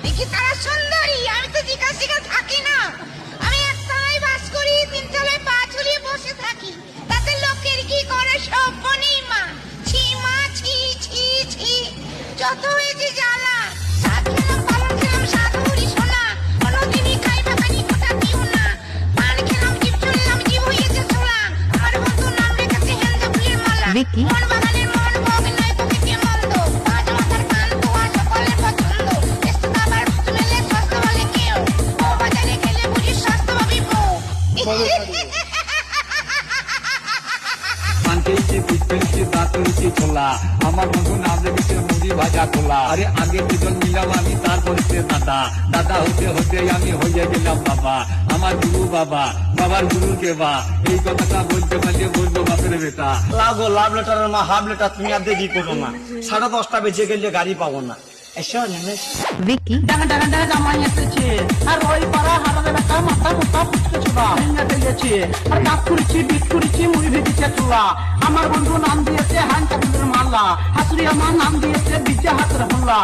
দেখি তারা সুন্দরী, আমি তো জিজ্ঞাসা থাকি না। আমি একটাই বাস করি, তিনতলায় পা ঝুলিয়ে বসে থাকি। তাতে লোকের কি করে সব বনেই মা। ছি মা, ছি ছি ছি, যত হয়েছে জ্বালা। সাত খেলাম, পালন খেলাম, সাধুরি সোনা, কোনোদিনই খাইবে পানি কোটা দিও না। পান খেলাম, জীব চললাম, জীব হয়েছে ছোলা। আমার বন্ধু নাম রেখেছে হেন্দা ফুলের মালা। ভিকি। মন বাগানের মন ভোগ নয় প্রকৃতি মন্দ। পাঁচ মাথার কান তোমার সকলের পছন্দ। চেষ্টা খাবার শুনেলে স্বাস্থ্য বলে কেউ। ও বাজারে গেলে বুঝি স্বাস্থ্য ভাবি বউ। পান খেয়েছি, পিঠ ফেলেছি, দাঁত করেছি খোলা। আমার বন্ধু নাম রেখেছে মুড়ি ভাজা খোলা। আরে আগে দুজন মিলাম আমি, তারপরে সে দাদা। দাদা হতে হতে আমি হয়ে গেলাম বাবা। আমার গুরু বাবা, বাবার গুরু কে বা। এই কথাটা বলতে পারলে বলবো বাপের বেটা। লাগো লাভ লেটারের মা হাফ লেটার তুমি আর দেরি করো না। 10:30 বেজে গেলে গাড়ি পাবো না। এসো নেমেশ। ভিকি। ডাঙা ডাঙা ডাঙা জামাই এসেছে, আর ওই পাড়া হারাবে একটা মাথা মোটা ফুটকে ছোড়া ভেঙে ফেলেছে। আর কাপ করেছি, বিট করেছি, মুড়ি ভেজেছে চুলা। আমার বন্ধু নাম দিয়েছে হান চাকুদের মাল্লা, হাসুরি আমার নাম দিয়েছে বিদ্যা হাতের হল্লা।